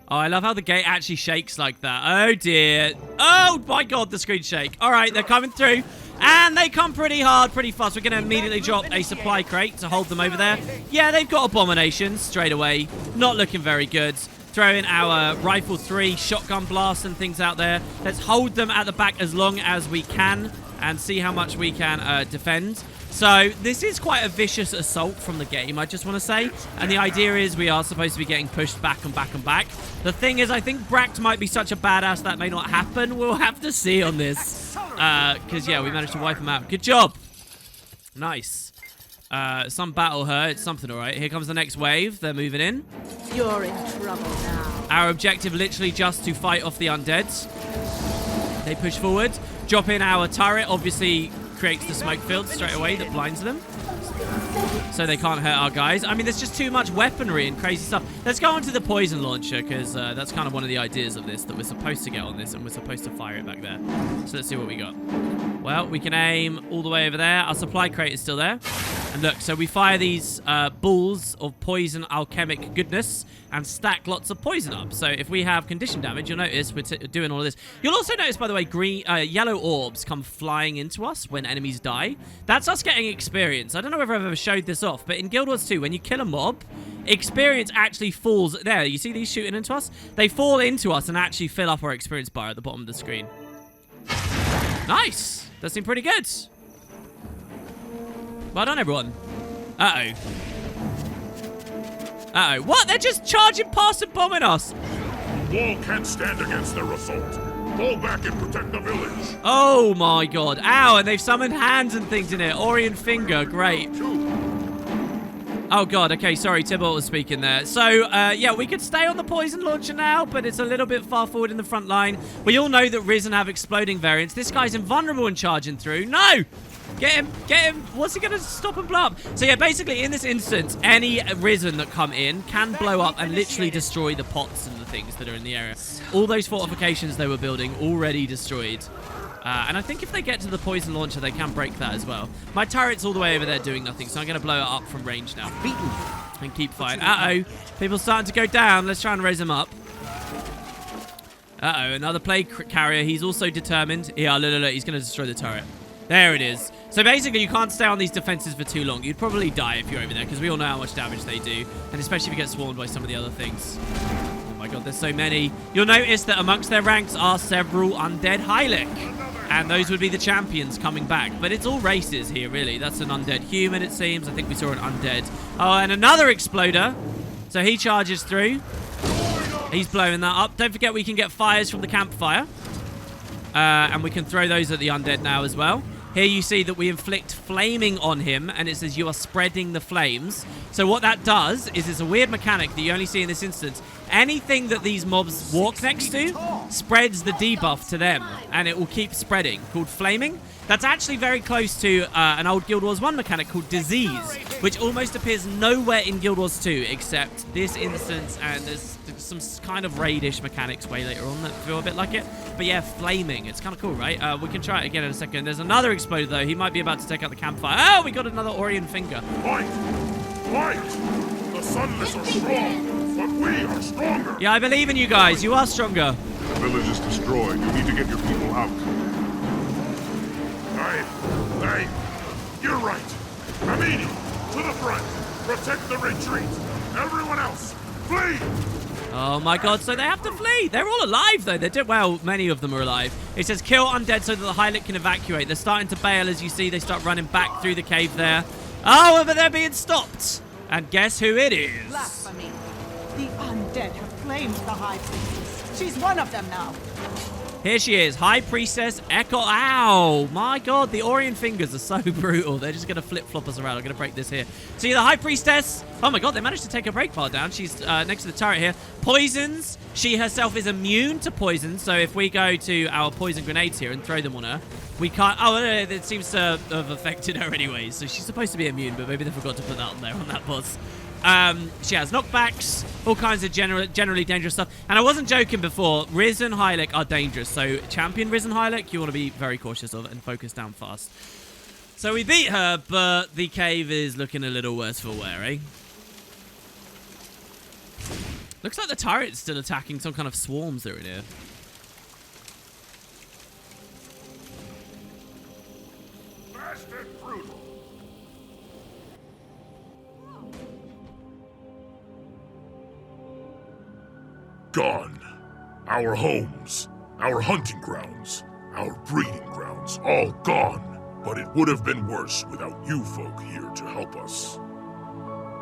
Oh, I love how the gate actually shakes like that. Oh, dear. Oh, my God, the screen shake. All right, they're coming through. And they come pretty hard, pretty fast. We're going to immediately drop a supply crate to hold them over there. Yeah, they've got abominations straight away. Not looking very good. Throw in our Rifle 3 shotgun blasts and things out there. Let's hold them at the back as long as we can and see how much we can defend. So this is quite a vicious assault from the game, I just want to say. And the idea is we are supposed to be getting pushed back and back and back. The thing is, I think Bract might be such a badass that may not happen. We'll have to see on this. Because, yeah, we managed to wipe him out. Good job. Nice. Some battle her. It's something, all right. Here comes the next wave. They're moving in. You're in trouble now. Our objective literally just to fight off the undeads. They push forward. Drop in our turret. Obviously... creates the smoke field straight away that blinds them. So they can't hurt our guys. I mean, there's just too much weaponry and crazy stuff. Let's go on to the poison launcher, because that's kind of one of the ideas of this, that we're supposed to get on this, and we're supposed to fire it back there. So let's see what we got. Well, we can aim all the way over there. Our supply crate is still there. And look, so we fire these balls of poison alchemic goodness and stack lots of poison up. So if we have condition damage, you'll notice we're doing all of this. You'll also notice, by the way, yellow orbs come flying into us when enemies die. That's us getting experience. I don't know whether I've ever showed this off, but in Guild Wars 2, when you kill a mob, experience actually falls... There, you see these shooting into us? They fall into us and actually fill up our experience bar at the bottom of the screen. Nice! That seemed pretty good. Well done, everyone. Uh-oh. Uh-oh. What? They're just charging past and bombing us. The wall can't stand against their assault. Fall back and protect the village. Oh, my God. Ow, and they've summoned hands and things in it. Orient finger. Great. Oh, God. Okay, sorry. Tibble was speaking there. So, yeah, we could stay on the poison launcher now, but it's a little bit far forward in the front line. We all know that Risen have exploding variants. This guy's invulnerable and charging through. No! Get him! Get him! What's he going to stop and blow up? So yeah, basically in this instance, any Risen that come in can blow up and literally destroy the pots and the things that are in the area. All those fortifications they were building already destroyed. And I think if they get to the poison launcher, they can break that as well. My turret's all the way over there doing nothing, so I'm going to blow it up from range now. And keep fighting. Uh-oh. People starting to go down. Let's try and raise them up. Uh-oh. Another plague carrier. He's also determined. Yeah, look. He's going to destroy the turret. There it is. So basically, you can't stay on these defenses for too long. You'd probably die if you're over there, because we all know how much damage they do. And especially if you get swarmed by some of the other things. Oh my god, there's so many. You'll notice that amongst their ranks are several undead Hylic. And those would be the champions coming back. But it's all races here, really. That's an undead human, it seems. I think we saw an undead. Oh, and another exploder. So he charges through. He's blowing that up. Don't forget we can get fires from the campfire. And we can throw those at the undead now as well. Here you see that we inflict flaming on him, and it says you are spreading the flames. So what that does is it's a weird mechanic that you only see in this instance. Anything that these mobs walk next to spreads the debuff to them, and it will keep spreading, called flaming. That's actually very close to an old Guild Wars 1 mechanic called Disease, which almost appears nowhere in Guild Wars 2 except this instance, and there's some kind of raidish mechanics way later on that feel a bit like it. But yeah, flaming. It's kind of cool, right? We can try it again in a second. There's another exploder, though. He might be about to take out the campfire. Oh, we got another Orion finger. Fight! Fight! The Sunless are strong, but we are stronger! Yeah, I believe in you guys. You are stronger. The village is destroyed. You need to get your people out. You're right. Amini, to the front. Protect the retreat. Everyone else, flee! Oh my god, so they have to flee. They're all alive, though. They're well, many of them are alive. It says kill undead so that the Hylic can evacuate. They're starting to bail, as you see. They start running back through the cave there. Oh, but they're being stopped. And guess who it is? Blasphemy. The undead have claimed the High Priestess. She's one of them now. Here she is, High Priestess Echo. Ow, my god, the Orion fingers are so brutal. They're just going to flip-flop us around. I'm going to break this here. See the High Priestess. Oh my god, they managed to take her break bar down. She's next to the turret here. Poisons. She herself is immune to poison. So if we go to our poison grenades here and throw them on her, we can't... Oh, no, it seems to have affected her anyway. So she's supposed to be immune, but maybe they forgot to put that on there on that boss. She has knockbacks, all kinds of generally dangerous stuff. And I wasn't joking before. Risen Hylic are dangerous. So champion Risen Hylic, you want to be very cautious of and focus down fast. So we beat her, but the cave is looking a little worse for wear, eh? Looks like the turret's still attacking some kind of swarms that are in here. Fast and brutal. Gone. Our homes, our hunting grounds, our breeding grounds, all gone. But it would have been worse without you folk here to help us.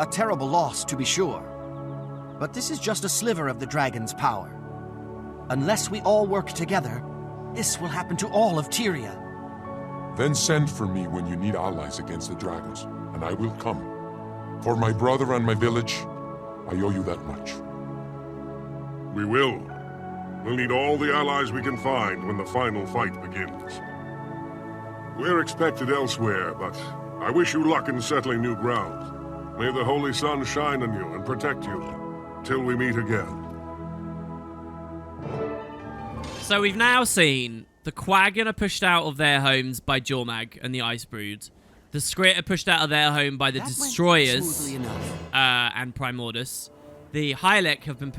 A terrible loss, to be sure. But this is just a sliver of the dragon's power. Unless we all work together, this will happen to all of Tyria. Then send for me when you need allies against the dragons, and I will come. For my brother and my village, I owe you that much. We will. We'll need all the allies we can find when the final fight begins. We're expected elsewhere, but I wish you luck in settling new ground. May the Holy Sun shine on you and protect you, till we meet again. So we've now seen the Quaggan are pushed out of their homes by Jormag and the Ice Brood. The Skrit are pushed out of their home by the Destroyers and Primordus. The Hylic have been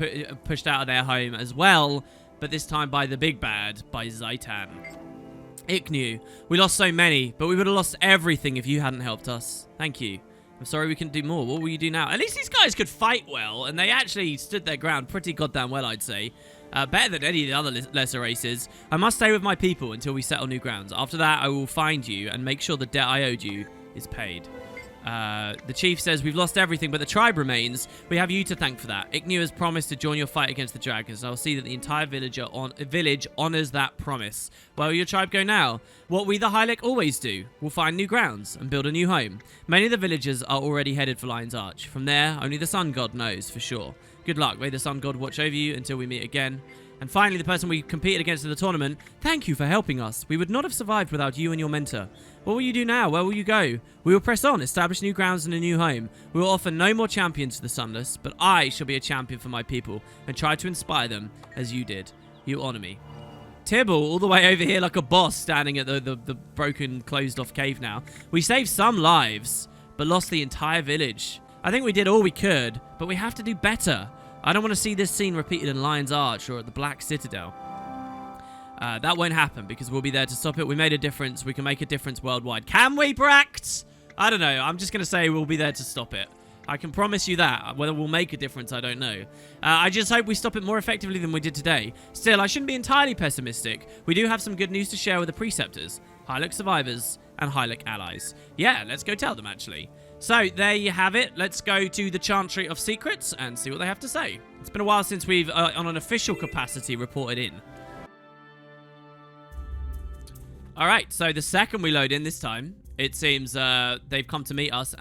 pushed out of their home as well, but this time by the big bad, by Zaitan. Iknu, we lost so many, but we would have lost everything if you hadn't helped us. Thank you. I'm sorry we couldn't do more. What will you do now? At least these guys could fight well, and they actually stood their ground pretty goddamn well, I'd say. Better than any of the other lesser races. I must stay with my people until we settle new grounds. After that, I will find you and make sure the debt I owed you is paid. The chief says we've lost everything, but the tribe remains. We have you to thank for that. Iknu has promised to join your fight against the dragons. I'll see that the entire village honors that promise. Where will your tribe go now? What we the Hylic always do. We'll find new grounds and build a new home. Many of the villagers are already headed for Lion's Arch. From there, only the Sun God knows for sure. Good luck. May the Sun God watch over you until we meet again. And finally, the person we competed against in the tournament, thank you for helping us. We would not have survived without you and your mentor. What will you do now? Where will you go? We will press on, establish new grounds and a new home. We will offer no more champions to the Sunless, but I shall be a champion for my people and try to inspire them as you did. You honor me. Tibble, all the way over here like a boss, standing at the broken, closed-off cave now. We saved some lives, but lost the entire village. I think we did all we could, but we have to do better. I don't want to see this scene repeated in Lion's Arch or at the Black Citadel. That won't happen because we'll be there to stop it. We made a difference. We can make a difference worldwide. Can we, Bract? I don't know. I'm just going to say we'll be there to stop it. I can promise you that. Whether we'll make a difference, I don't know. I just hope we stop it more effectively than we did today. Still, I shouldn't be entirely pessimistic. We do have some good news to share with the Preceptors, Hylek survivors, and Hylek allies. Yeah, let's go tell them, actually. So, there you have it. Let's go to the Chantry of Secrets and see what they have to say. It's been a while since we've, on an official capacity, reported in. Alright, so the second we load in this time, it seems they've come to meet us.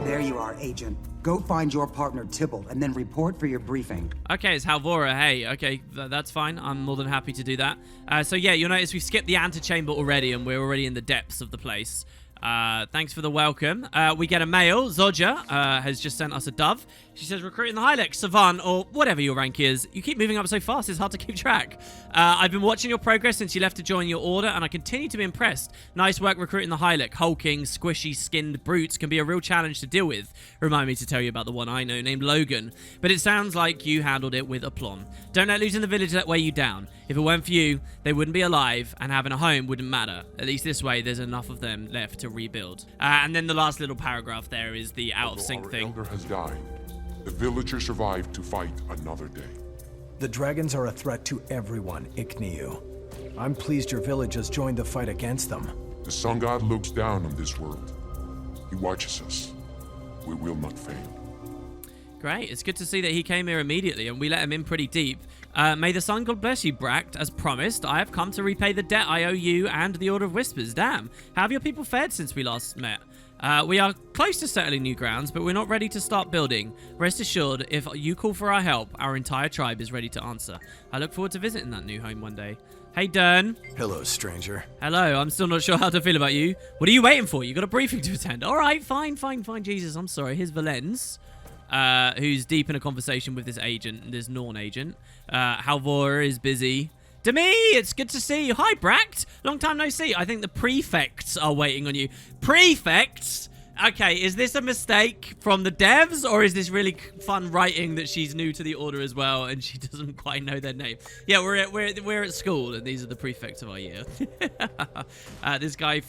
There you are, Agent. Go find your partner, Tibble, and then report for your briefing. Okay, it's Halvora. Hey, okay, that's fine. I'm more than happy to do that. So yeah, you'll notice we've skipped the antechamber already, and we're already in the depths of the place. Thanks for the welcome. We get a mail. Zodja has just sent us a dove. She says, recruiting the Hylek, Savant, or whatever your rank is. You keep moving up so fast, it's hard to keep track. I've been watching your progress since you left to join your order, and I continue to be impressed. Nice work recruiting the Hylek. Hulking, squishy, skinned brutes can be a real challenge to deal with. Remind me to tell you about the one I know named Logan. But it sounds like you handled it with aplomb. Don't let losing the village weigh you down. If it weren't for you, they wouldn't be alive, and having a home wouldn't matter. At least this way, there's enough of them left to rebuild. And then the last little paragraph there is the out-of-sync thing. Our elder has died. The villagers survived to fight another day. The dragons are a threat to everyone, Ikniu. I'm pleased your village has joined the fight against them. The sun god looks down on this world. He watches us. We will not fail. Great. It's good to see that he came here immediately, and we let him in pretty deep. May the sun god bless you, Bract. As promised, I have come to repay the debt I owe you and the Order of Whispers. Damn. How have your people fared since we last met? We are close to settling new grounds, but we're not ready to start building. Rest assured, if you call for our help, our entire tribe is ready to answer. I look forward to visiting that new home one day. Hey, Dern. Hello, stranger. Hello, I'm still not sure how to feel about you. What are you waiting for? You got a briefing to attend. All right, fine. Jesus, I'm sorry. Here's Valens, who's deep in a conversation with this agent, this Norn agent. Halvor is busy. Demi, it's good to see you. Hi, Bract. Long time no see. I think the prefects are waiting on you. Prefects? Okay, is this a mistake from the devs, or is this really fun writing that she's new to the order as well and she doesn't quite know their name? Yeah, we're at school and these are the prefects of our year. This guy,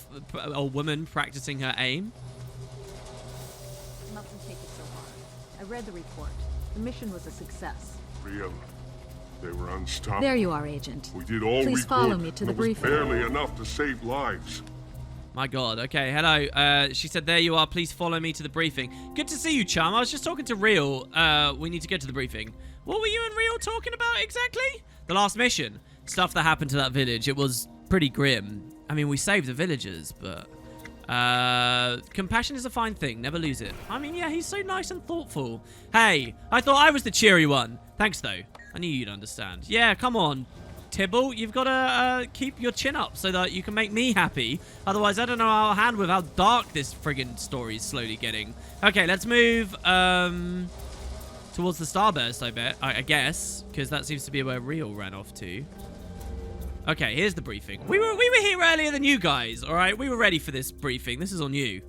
old woman, practicing her aim. Mustn't take it so hard. I read the report. The mission was a success. Real. They were unstoppable. There you are, Agent. We did all we could. Please follow me to the briefing. It was barely enough to save lives. My God. Okay, hello. She said, there you are. Please follow me to the briefing. Good to see you, chum. I was just talking to Real. We need to get to the briefing. What were you and Real talking about exactly? The last mission. Stuff that happened to that village. It was pretty grim. I mean, we saved the villagers, but... compassion is a fine thing. Never lose it. I mean, yeah, he's so nice and thoughtful. Hey, I thought I was the cheery one. Thanks, though. I knew you'd understand. Yeah, come on, Tibble. You've got to keep your chin up so that you can make me happy. Otherwise, I don't know how I'll handle with how dark this friggin' story is slowly getting. Okay, let's move towards the Starburst, I guess, because that seems to be where Real ran off to. Okay, here's the briefing. We were here earlier than you guys, all right? We were ready for this briefing. This is on you.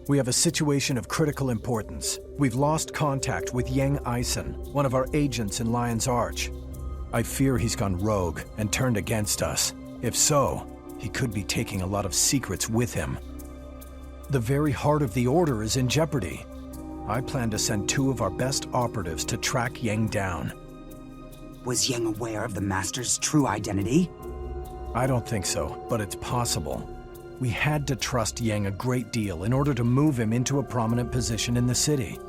We have a situation of critical importance. We've lost contact with Yang Eisen, one of our agents in Lion's Arch. I fear he's gone rogue and turned against us. If so, he could be taking a lot of secrets with him. The very heart of the Order is in jeopardy. I plan to send 2 of our best operatives to track Yang down. Was Yang aware of the Master's true identity? I don't think so, but it's possible. We had to trust Yang a great deal in order to move him into a prominent position in the city.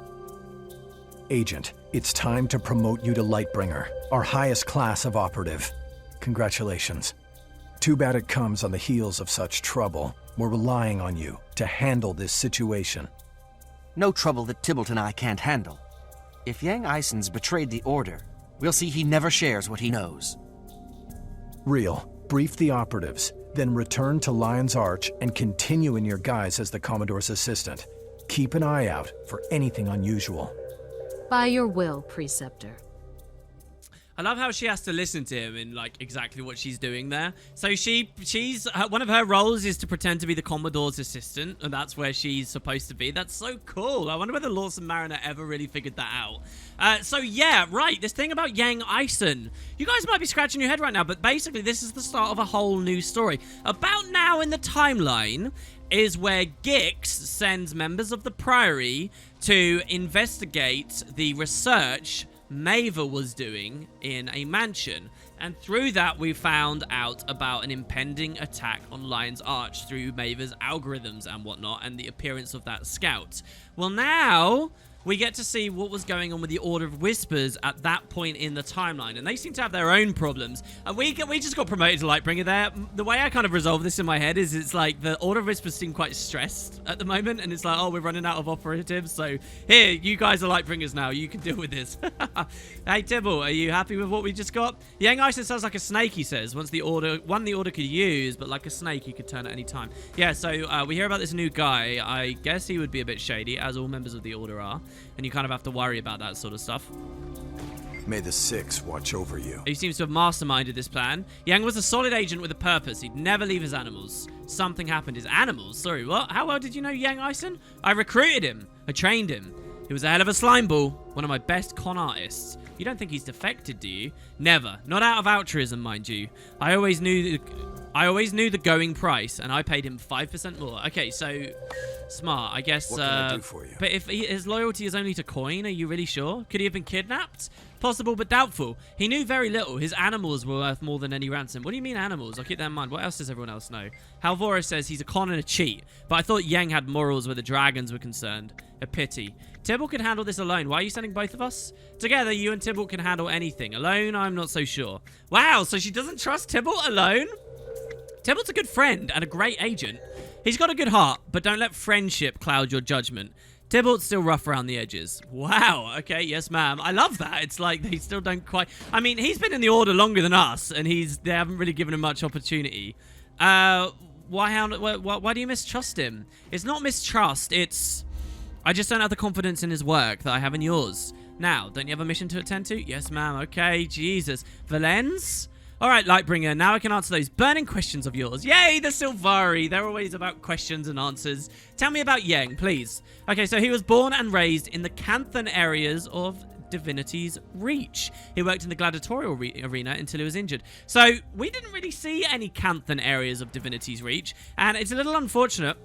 Agent, it's time to promote you to Lightbringer, our highest class of operative. Congratulations. Too bad it comes on the heels of such trouble. We're relying on you to handle this situation. No trouble that Tybalt and I can't handle. If Yang Eisen's betrayed the Order, we'll see he never shares what he knows. Real, brief the operatives, then return to Lion's Arch and continue in your guise as the Commodore's assistant. Keep an eye out for anything unusual. By your will, Preceptor. I love how she has to listen to him in like exactly what she's doing there. So she's one of her roles is to pretend to be the Commodore's assistant, and that's where she's supposed to be. That's so cool. I wonder whether Lawson Mariner ever really figured that out. So yeah, right. This thing about Yang Eisen. You guys might be scratching your head right now, but basically this is the start of a whole new story. About now in the timeline is where Gix sends members of the Priory to investigate the research Maeva was doing in a mansion, and through that we found out about an impending attack on Lion's Arch through Maeva's algorithms and whatnot, and the appearance of that scout. Well, now we get to see what was going on with the Order of Whispers at that point in the timeline, and they seem to have their own problems. And we just got promoted to Lightbringer there. The way I kind of resolve this in my head is it's like the Order of Whispers seem quite stressed at the moment, and it's like, oh, we're running out of operatives, so here, you guys are Lightbringers now. You can deal with this. Hey, Tibble, are you happy with what we just got? Yang Eisen sounds like a snake, he says. One the order could use, but like a snake, you could turn at any time. Yeah, so we hear about this new guy. I guess he would be a bit shady, as all members of the Order are. And you kind of have to worry about that sort of stuff. May the Six watch over you. He seems to have masterminded this plan. Yang was a solid agent with a purpose. He'd never leave his animals. Something happened. His animals? Sorry, what? How well did you know Yang Eisen? I recruited him. I trained him. He was a hell of a slime ball. One of my best con artists. You don't think he's defected, do you? Never. Not out of altruism, mind you. I always knew the going price, and I paid him 5% more. Okay, so smart, I guess. What can I do for you? But if his loyalty is only to coin, are you really sure? Could he have been kidnapped? Possible, but doubtful. He knew very little. His animals were worth more than any ransom. What do you mean animals? I'll keep that in mind. What else does everyone else know? Halvora says he's a con and a cheat, but I thought Yang had morals where the dragons were concerned. A pity. Tybalt can handle this alone. Why are you sending both of us? Together, you and Tybalt can handle anything. Alone, I'm not so sure. Wow, so she doesn't trust Tybalt alone? Tybalt's a good friend and a great agent. He's got a good heart, but don't let friendship cloud your judgment. Tybalt's still rough around the edges. Wow, okay, yes ma'am. I love that. It's like they still don't quite... I mean, he's been in the Order longer than us, and they haven't really given him much opportunity. Why do you mistrust him? It's not mistrust, it's... I just don't have the confidence in his work that I have in yours. Now, don't you have a mission to attend to? Yes, ma'am. Okay, Jesus. Valens? All right, Lightbringer, now I can answer those burning questions of yours. Yay, the Sylvari. They're always about questions and answers. Tell me about Yang, please. Okay, so he was born and raised in the Canthan areas of Divinity's Reach. He worked in the gladiatorial arena until he was injured. So we didn't really see any Canthan areas of Divinity's Reach, and it's a little unfortunate.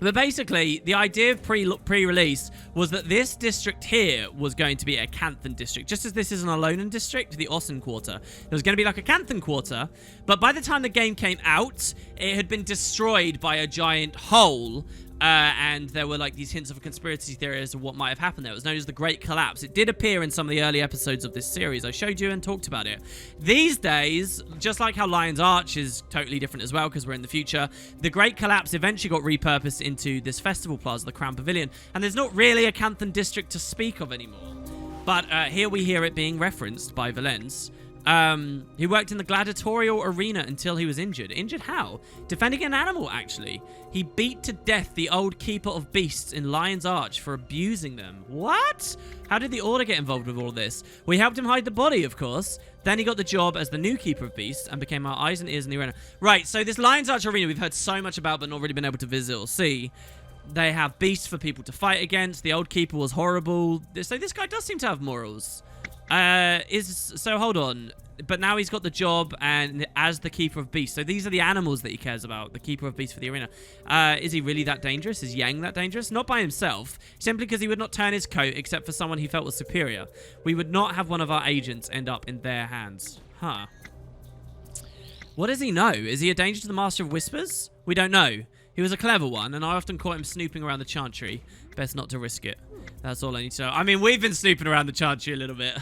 But basically, the idea of pre-release was that this district here was going to be a Canthan district. Just as this is an Alolan district, the Ossen Quarter. There was going to be like a Canthan Quarter. But by the time the game came out, it had been destroyed by a giant hole. And there were like these hints of a conspiracy theory as to what might have happened there. It was known as the Great Collapse. It did appear in some of the early episodes of this series. I showed you and talked about it. These days, just like how Lion's Arch is totally different as well because we're in the future, the Great Collapse eventually got repurposed into this festival plaza, the Crown Pavilion, and there's not really a Canthan district to speak of anymore. But here we hear it being referenced by Valens. He worked in the gladiatorial arena until he was injured. Injured how? Defending an animal, actually. He beat to death the old Keeper of Beasts in Lion's Arch for abusing them. What? How did the Order get involved with all this? We helped him hide the body, of course. Then he got the job as the new Keeper of Beasts and became our eyes and ears in the arena. Right, so this Lion's Arch arena we've heard so much about but not really been able to visit or see. They have beasts for people to fight against. The old Keeper was horrible. So this guy does seem to have morals. So hold on. But now he's got the job and as the Keeper of Beasts. So these are the animals that he cares about. The Keeper of Beasts for the arena. Is he really that dangerous? Is Yang that dangerous? Not by himself. Simply because he would not turn his coat except for someone he felt was superior. We would not have one of our agents end up in their hands. Huh. What does he know? Is he a danger to the Master of Whispers? We don't know. He was a clever one, and I often caught him snooping around the Chantry. Best not to risk it. That's all I need to know. I mean, we've been snooping around the Chantry a little bit.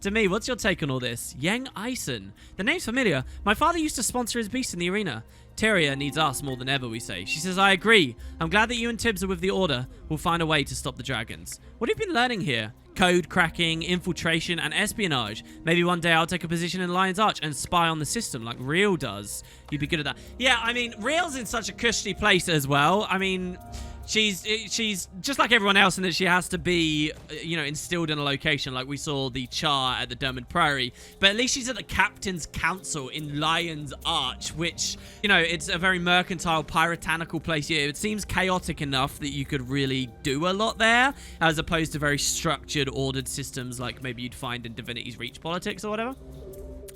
To me, what's your take on all this? Yang Eisen. The name's familiar. My father used to sponsor his beast in the arena. Tyria needs us more than ever, we say. She says, I agree. I'm glad that you and Tibbs are with the Order. We'll find a way to stop the dragons. What have you been learning here? code cracking, infiltration, and espionage. Maybe one day I'll take a position in Lion's Arch and spy on the system like Real does. You'd be good at that. Yeah, I mean, Real's in such a cushy place as well. I mean, she's just like everyone else in that she has to be, you know, instilled in a location, like we saw the Char at the Dermot Prairie. But at least she's at the Captain's Council in Lion's Arch, which, you know, it's a very mercantile, puritanical place here. It seems chaotic enough that you could really do a lot there, as opposed to very structured, ordered systems like maybe you'd find in Divinity's Reach Politics or whatever.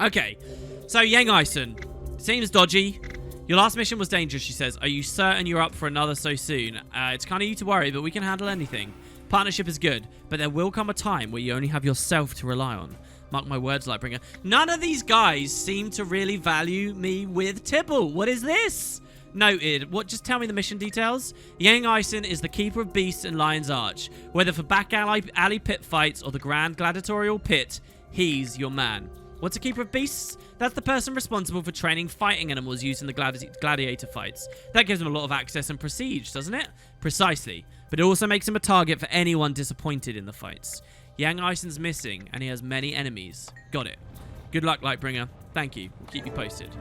Okay, so Yang Eisen. Seems dodgy. Your last mission was dangerous, she says. Are you certain you're up for another so soon? It's kind of you to worry, but we can handle anything. Partnership is good, but there will come a time where you only have yourself to rely on. Mark my words, Lightbringer. None of these guys seem to really value me with Tibble. What is this? Noted. What? Just tell me the mission details. Yang Eisen is the keeper of beasts in Lion's Arch. Whether for back alley pit fights or the grand gladiatorial pit, he's your man. What's a keeper of beasts? That's the person responsible for training fighting animals used in the gladiator fights. That gives him a lot of access and prestige, doesn't it? Precisely. But it also makes him a target for anyone disappointed in the fights. Yang Eisen's missing, and he has many enemies. Got it. Good luck, Lightbringer. Thank you. We'll keep you posted.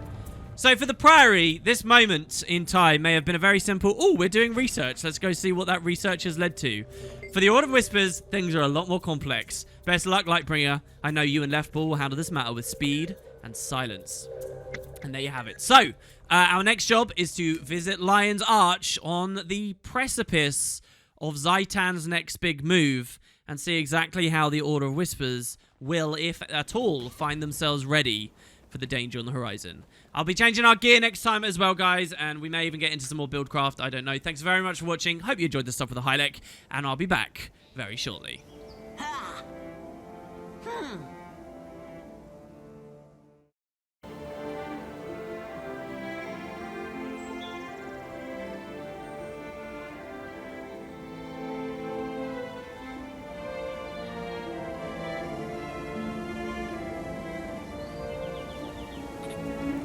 So for the Priory, this moment in time may have been a very simple, oh, we're doing research. Let's go see what that research has led to. For the Order of Whispers, things are a lot more complex. Best of luck, Lightbringer. I know you and Leftball will handle this matter with speed and silence. And there you have it. So, our next job is to visit Lion's Arch on the precipice of Zaitan's next big move and see exactly how the Order of Whispers will, if at all, find themselves ready for the danger on the horizon. I'll be changing our gear next time as well, guys, and we may even get into some more buildcraft. I don't know. Thanks very much for watching. Hope you enjoyed the stuff with the Hylek, and I'll be back very shortly.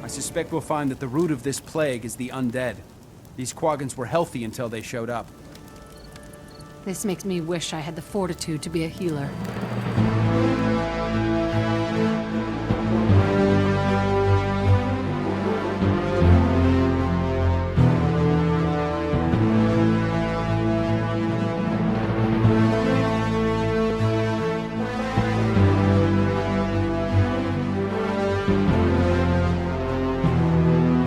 I suspect we'll find that the root of this plague is the undead. These Quaggans were healthy until they showed up. This makes me wish I had the fortitude to be a healer.